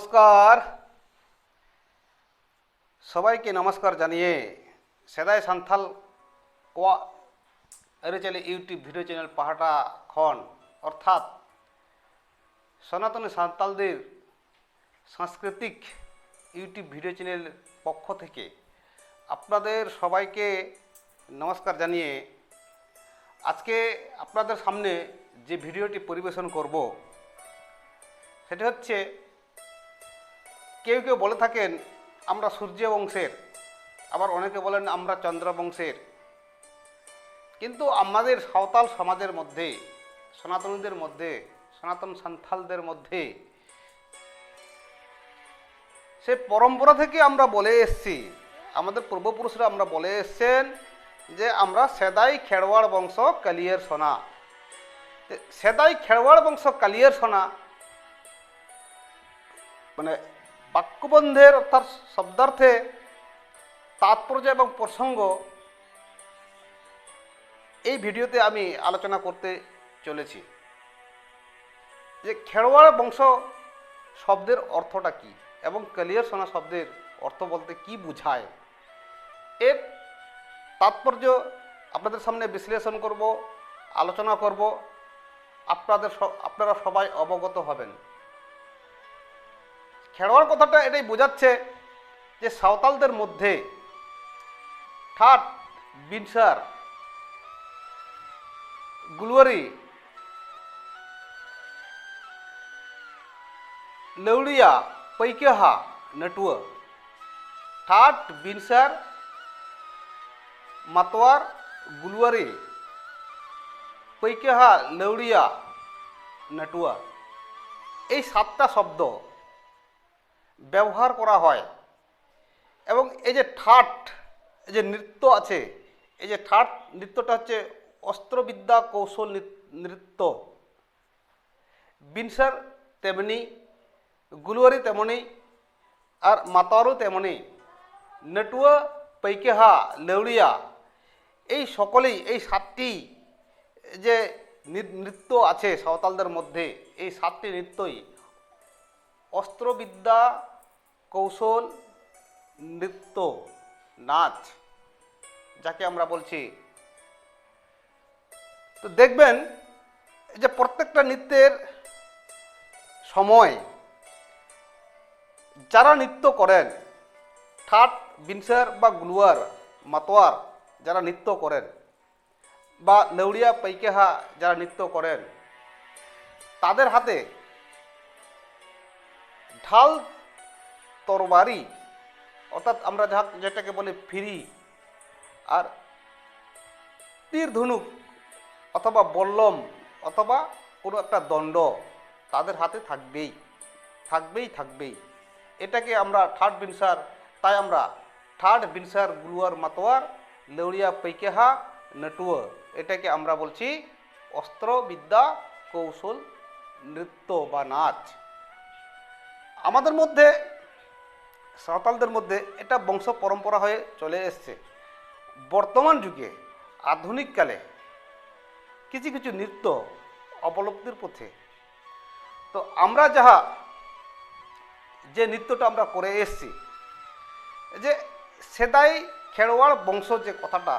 নমস্কার সবাইকে নমস্কার জানিয়ে সেদাই সান্থাল কোয়া আরিচালি ইউটিউব ভিডিও চ্যানেল পাহাটা খন অর্থাৎ সনাতনী সান্তালদের সাংস্কৃতিক ইউটিউব ভিডিও চ্যানেল পক্ষ থেকে আপনাদের সবাইকে নমস্কার জানিয়ে আজকে আপনাদের সামনে যে ভিডিওটি পরিবেশন করব সেটি হচ্ছে কেউ কেউ বলে থাকেন আমরা সূর্য বংশের, আবার অনেকে বলেন আমরা চন্দ্র বংশের। কিন্তু আমাদের সাঁওতাল সমাজের মধ্যে, সনাতনীদের মধ্যে, সনাতন সান্থালদের মধ্যে সে পরম্পরা থেকে আমরা বলে এসেছি, আমাদের পূর্বপুরুষরা আমরা বলে এসছেন যে আমরা সেদাই খেরওয়াড় বংশ কালিয়ের সোনা। সেদাই খেরওয়াড় বংশ কালিয়ের সোনা মানে বাক্যবন্ধের অর্থাৎ শব্দার্থে তাৎপর্য এবং প্রসঙ্গ এই ভিডিওতে আমি আলোচনা করতে চলেছি যে খেরওয়াড় বংশ শব্দের অর্থটা কি এবং কালিয়ার সোনা শব্দের অর্থ বলতে কি বোঝায়, এর তাৎপর্য আপনাদের সামনে বিশ্লেষণ করব, আলোচনা করব, আপনারা সবাই অবগত হবেন। খেরওয়াড় কথাটা এটাই বোঝাচ্ছে যে সাঁওতালদের মধ্যে ঠাট, বিনসার, গুলওয়ারি, লৌড়িয়া, পৈকেহা, নটুয়া, ঠাট, বিনসার, মাতোয়ার, গুলওয়ারি, পৈকেহা, লৌড়িয়া, নটুয়া, এই 7টা শব্দ ব্যবহার করা হয়। এবং এই যে ঠাট, এই যে নৃত্য আছে, এই যে ঠাট নৃত্যটা হচ্ছে অস্ত্রবিদ্যা কৌশল নৃত্য। বিনসার তেমনি, গুলওয়ারি তেমনি, আর মাতোয়ারও তেমনি, নটুয়া, পৈকেহা, লেউড়িয়া, এই সকলেই, এই 7টি যে নৃত্য আছে সাঁওতালদের মধ্যে, এই 7টি নৃত্যই অস্ত্রবিদ্যা কৌশল নৃত্য, নাচ যাকে আমরা বলছি। তো দেখবেন যে প্রত্যেকটা নৃত্যের সময় যারা নৃত্য করেন, ঠাট, বিনসার বা গুলওয়ার, মাতোয়ার যারা নৃত্য করেন, বা লৌড়িয়া, পৈকেহা যারা নৃত্য করেন, তাদের হাতে ঢাল, তরবারি অর্থাৎ আমরা যেটাকে বলি ফিরি, আর তীর ধনুক অথবা বল্লম অথবা কোনো একটা দণ্ড তাদের হাতে থাকবেই। এটাকে আমরা ঠাট, বিনসার, তাই আমরা ঠাট, বিনসার, গুলওয়ার, মাতোয়ার, লৌড়িয়া, পৈকেহা, নটুয়া, এটাকে আমরা বলছি অস্ত্রবিদ্যা কৌশল নৃত্য বা নাচ। আমাদের মধ্যে, সাঁওতালদের মধ্যে এটা বংশ পরম্পরা হয়ে চলে এসছে। বর্তমান যুগে আধুনিককালে কিছু কিছু নৃত্য অবলুপ্তির পথে। তো আমরা যে নৃত্যটা আমরা করে এসছি, যে সেদাই খেরওয়াড় বংশ যে কথাটা,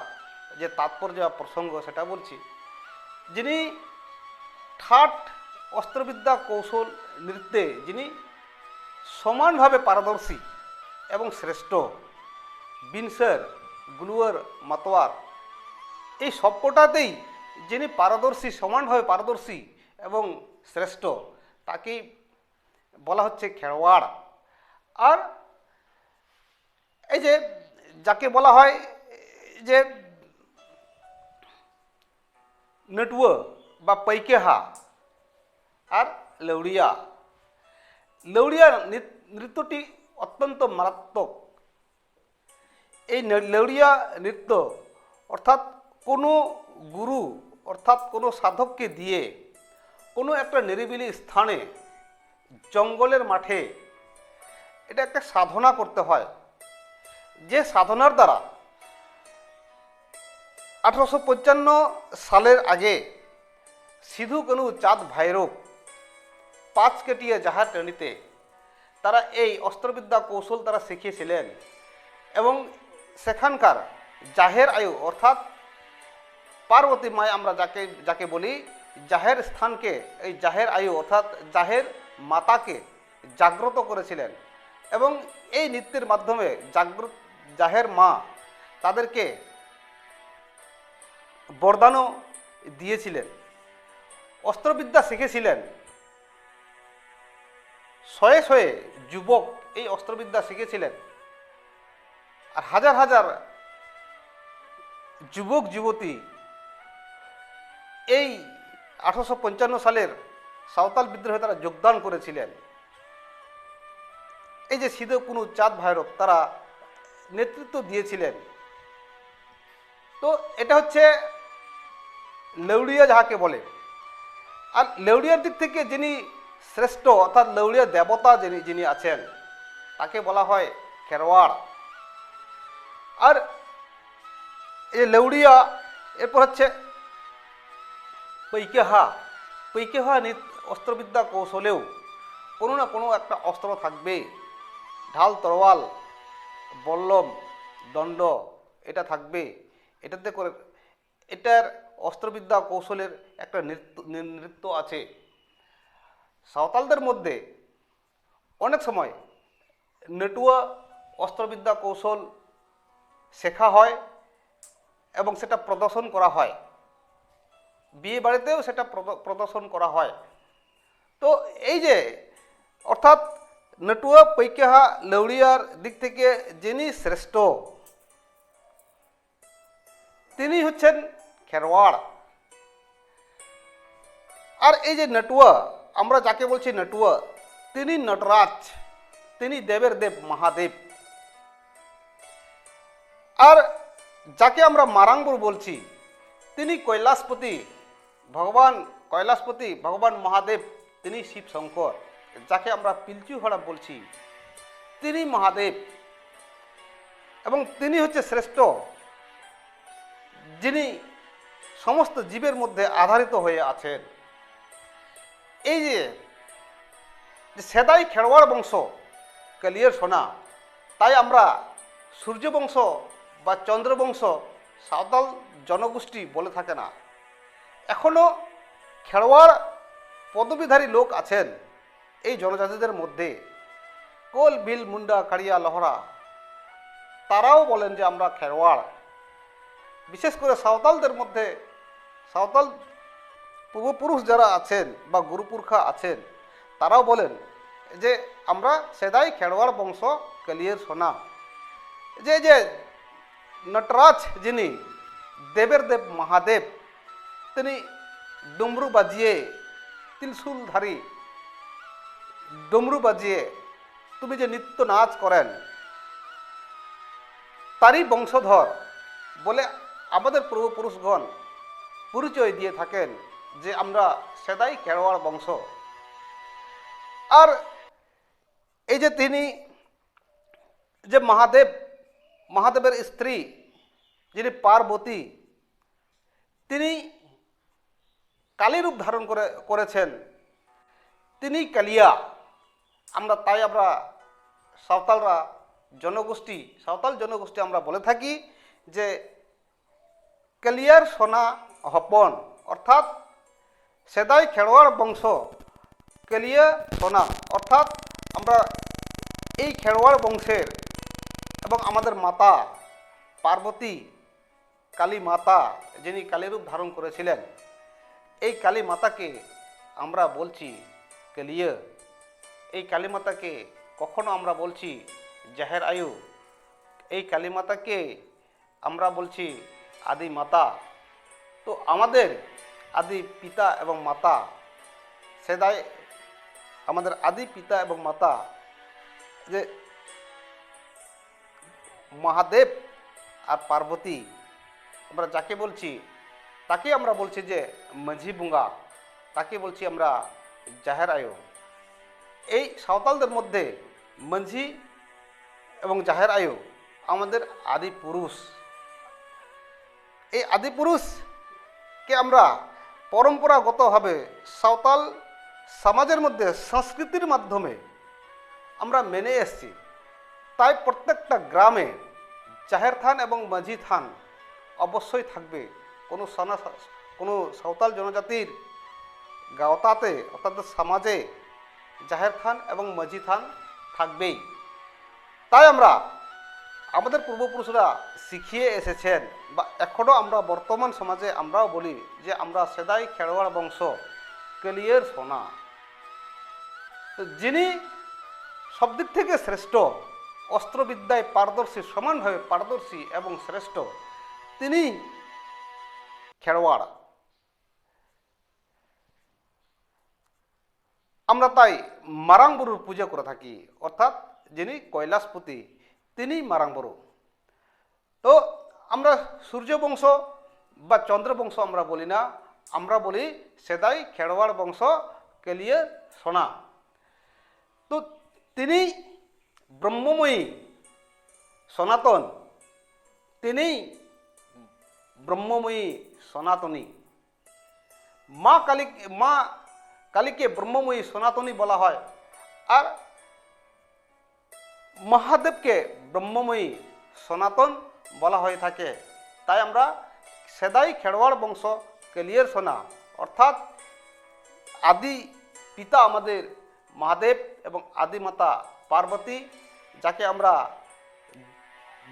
যে তাৎপর্য বা প্রসঙ্গ সেটা বলছি, যিনি ঠাট অস্ত্রবিদ্যা কৌশল নৃত্যে যিনি সমানভাবে পারদর্শী এবং শ্রেষ্ঠ, বিনসার, গুলওয়ার, মাতোয়ার এই সবকটাতেই যিনি পারদর্শী, সমানভাবে পারদর্শী এবং শ্রেষ্ঠ, তাকেই বলা হচ্ছে খেরওয়াড়। আর এই যে যাকে বলা হয় যে নটুয়া বা পৈকেহা আর লৌড়িয়া, লৌড়িয়া নৃত্যটি অত্যন্ত মারাত্মক। এই লৌড়িয়া নৃত্য অর্থাৎ কোনো গুরু অর্থাৎ কোনো সাধককে দিয়ে কোনো একটা নিরিবিলি স্থানে, জঙ্গলের মাঠে এটা একটা সাধনা করতে হয়, যে সাধনার দ্বারা 1855 সালের আগে সিধু কানু চাঁদ ভৈরব 5 কেটিয়া জাহার টেনিতে তারা এই অস্ত্রবিদ্যা কৌশল তারা শিখিয়েছিলেন এবং সেখানকার জাহের আয়ু অর্থাৎ পার্বতী মায় আমরা যাকে যাকে বলি জাহের স্থানকে, এই জাহের আয়ু অর্থাৎ জাহের মাতাকে জাগ্রত করেছিলেন এবং এই নৃত্যের মাধ্যমে জাহের মা তাদেরকে বরদানও দিয়েছিলেন। অস্ত্রবিদ্যা শিখেছিলেন শয়ে শয়ে যুবক এই অস্ত্রবিদ্যা শিখেছিলেন, আর হাজার হাজার যুবক যুবতী এই 1855 সালের সাঁওতাল বিদ্রোহে তারা যোগদান করেছিলেন। এই যে সিধু কুনু চাঁদ ভৈরব তারা নেতৃত্ব দিয়েছিলেন। তো এটা হচ্ছে লেউড়িয়া যাহাকে বলে। আর লেউড়িয়ার দিক থেকে যিনি শ্রেষ্ঠ অর্থাৎ লেউড়িয়া দেবতা যিনি আছেন তাকে বলা হয় খেরওয়াড়। আর এই লেউড়িয়া এরপর হচ্ছে পৈকেহা। পৈকেহা অস্ত্রবিদ্যা কৌশলেও কোনো না কোনো একটা অস্ত্র থাকবে, ঢাল তরোয়াল বল্লম দণ্ড এটা থাকবে। এটাতে করে এটার অস্ত্রবিদ্যা কৌশলের একটা নৃত্য আছে। সাঁওতালদের মধ্যে অনেক সময় নেটুয়া অস্ত্রবিদ্যা কৌশল শেখা হয় এবং সেটা প্রদর্শন করা হয়, বিয়ে বাড়িতেও সেটা প্রদর্শন করা হয়। তো এই যে অর্থাৎ নেটুয়া পৈকেহা লেউড়িয়ার দিক থেকে যিনি শ্রেষ্ঠ তিনি হচ্ছেন খেরওয়াড়। আর এই যে নেটুয়া আমরা যাকে বলছি নেটুয়া, তিনি নটরাজ, তিনি দেবের দেব মহাদেব। আর যাকে আমরা মারাঙ্গুর বলছি তিনি কৈলাসপতি, ভগবান কৈলাসপতি ভগবান মহাদেব, তিনি শিব শঙ্কর। যাকে আমরা পিলচু হড়া বলছি তিনি মহাদেব এবং তিনি হচ্ছে শ্রেষ্ঠ, যিনি সমস্ত জীবের মধ্যে আধারিত হয়ে আছেন। এই যে সেদাই খেরওয়াড় বংশ কালিয়ার সোনা, তাই আমরা সূর্যবংশ বা চন্দ্রবংশ সাঁওতাল জনগোষ্ঠী বলে থাকে না। এখনও খেরওয়াড় পদবীধারী লোক আছেন এই জনজাতিদের মধ্যে। কোল বিল মুন্ডা কাড়িয়া লহরা তারাও বলেন যে আমরা খেরওয়াড়। বিশেষ করে সাঁওতালদের মধ্যে সাঁওতাল পূর্বপুরুষ যারা আছেন বা গুরুপুরখা আছেন তারাও বলেন যে আমরা সেদাই খেরওয়াড় বংশ কালিয়ের সোনা। যে নটরাজ যিনি দেবের দেব মহাদেব, তিনি ডমরু বাজিয়ে ত্রিশূলধারী ডমরু বাজিয়ে তুমি যে নৃত্য নাচ করেন তারই বংশধর বলে আমাদের পূর্বপুরুষগণ পরিচয় দিয়ে থাকেন যে আমরা সেদাই খেরওয়াড় বংশ। আর এই যে তিনি যে মহাদেবের স্ত্রী যিনি পার্বতী, তিনি কালী রূপ ধারণ করেছেন, তিনি কালিয়া। তাই আমরা সাঁওতাল জনগোষ্ঠী আমরা বলে থাকি যে কালিয়ার সোনা হপন, অর্থাৎ সেদাই খেরওয়াড় বংশ কালিয়া সোনা। অর্থাৎ আমরা এই খেরওয়াড় বংশের এবং আমাদের মাতা পার্বতী কালী মাতা যিনি কালী রূপ ধারণ করেছিলেন, এই কালী মাতাকে আমরা বলছি কালিয়া। এই কালী মাতাকে কখনো আমরা বলছি জাহের আয়ু, এই কালী মাতাকে আমরা বলছি আদি মাতা। তো আমাদের আদি পিতা এবং মাতা সেদাই আমাদের আদি পিতা এবং মাতা যে মহাদেব আর পার্বতী, আমরা যাকে বলছি তাকে আমরা বলছি যে মাঝি বুঙ্গা, তাকে বলছি আমরা জাহের আয়ু। এই সাঁওতালদের মধ্যে মাঝি এবং জাহের আয়ু আমাদের আদি পুরুষ। এই আদি পুরুষকে আমরা পরম্পরাগতভাবে সাঁওতাল সমাজের মধ্যে সংস্কৃতির মাধ্যমে আমরা মেনে এসেছি। তাই প্রত্যেকটা গ্রামে জাহের থান এবং মাঝি থান অবশ্যই থাকবে। কোনো সাঁওতাল জনজাতির গাঁওতাতে অর্থাৎ সমাজে জাহের থান এবং মাঝি থান থাকবেই। তাই আমরা আমাদের পূর্বপুরুষরা শিখিয়ে এসেছেন বা এখনও আমরা বর্তমান সমাজে আমরাও বলি যে আমরা সেদাই খেরোয়াড় বংশ কেলিয়ের সোনা। তো যিনি সব দিক থেকে শ্রেষ্ঠ, অস্ত্রবিদ্যায় পারদর্শী, সমানভাবে পারদর্শী এবং শ্রেষ্ঠ, তিনি খেরোয়াড়। আমরা তাই মারাং বুরুর পূজা করে থাকি, অর্থাৎ যিনি কৈলাসপতি তিনি মারাং বুরু। তো আমরা সূর্যবংশ বা চন্দ্রবংশ আমরা বলি না, আমরা বলি সেদাই খেরোয়াড় বংশ কেলিয়ে সোনা। তো তিনি ব্রহ্মময়ী সনাতন, তিনি ব্রহ্মময়ী সনাতনী। মা কালীকে ব্রহ্মময়ী সনাতনী বলা হয়, আর মহাদেবকে ব্রহ্মময়ী সনাতন বলা হয়ে থাকে। তাই আমরা সেদাই খেরোয়াড় বংশ কেলিয়ের সোনা, অর্থাৎ আদি পিতা আমাদের মহাদেব এবং আদি মাতা পার্বতী, যাকে আমরা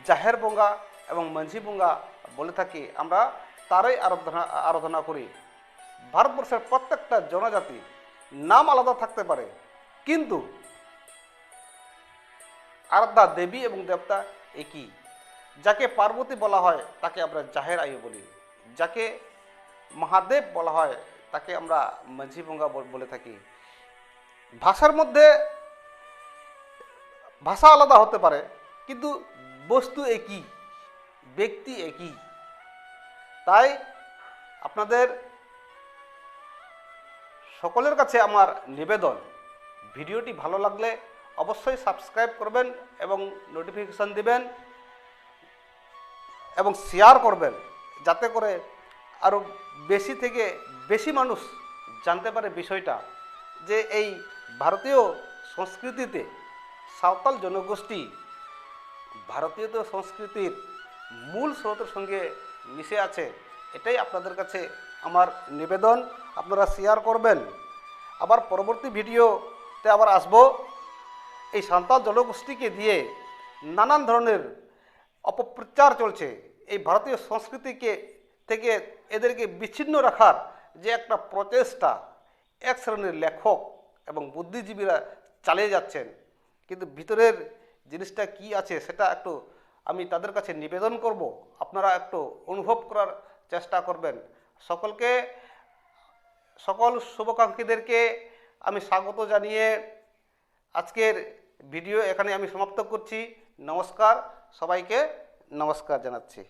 জাহের বঙ্গা এবং মাঝি বঙ্গা বলে থাকি, আমরা তারই আরাধনা করি। ভারতবর্ষের প্রত্যেকটা জনজাতি নাম আলাদা থাকতে পারে, কিন্তু আরাধ্যা দেবী এবং দেবতা একই। যাকে পার্বতী বলা হয় তাকে আমরা জাহের আয়ু বলি, যাকে মহাদেব বলা হয় তাকে আমরা মাঝি বঙ্গা বলে থাকি। ভাষার মধ্যে ভাষা আলাদা হতে পারে, কিন্তু বস্তু একই, ব্যক্তি একই। তাই আপনাদের সকলের কাছে আমার নিবেদন, ভিডিওটি ভালো লাগলে অবশ্যই সাবস্ক্রাইব করবেন এবং নোটিফিকেশান দিবেন এবং শেয়ার করবেন, যাতে করে আরও বেশি থেকে বেশি মানুষ জানতে পারে বিষয়টা, যে এই ভারতীয় সংস্কৃতিতে সাঁওতাল জনগোষ্ঠী ভারতীয় সংস্কৃতির মূল স্রোতের সঙ্গে মিশে আছে। এটাই আপনাদের কাছে আমার নিবেদন, আপনারা শেয়ার করবেন। আবার পরবর্তী ভিডিওতে আবার আসব। এই সাঁওতাল জনগোষ্ঠীকে দিয়ে নানান ধরনের অপপ্রচার চলছে। এই ভারতীয় সংস্কৃতিকে থেকে এদেরকে বিচ্ছিন্ন রাখার যে একটা প্রচেষ্টা এক শ্রেণীর লেখক এবং বুদ্ধিজীবীরা চালিয়ে যাচ্ছেন, কিন্তু ভিতরের জিনিসটা কি আছে সেটা একটু আমি তাদের কাছে নিবেদন করব, আপনারা একটু অনুভব করার চেষ্টা করবেন। সকল শুভাকাঙ্ক্ষীদেরকে আমি স্বাগত জানিয়ে আজকের ভিডিও এখানে আমি সমাপ্ত করছি। নমস্কার, সবাইকে নমস্কার জানাচ্ছি।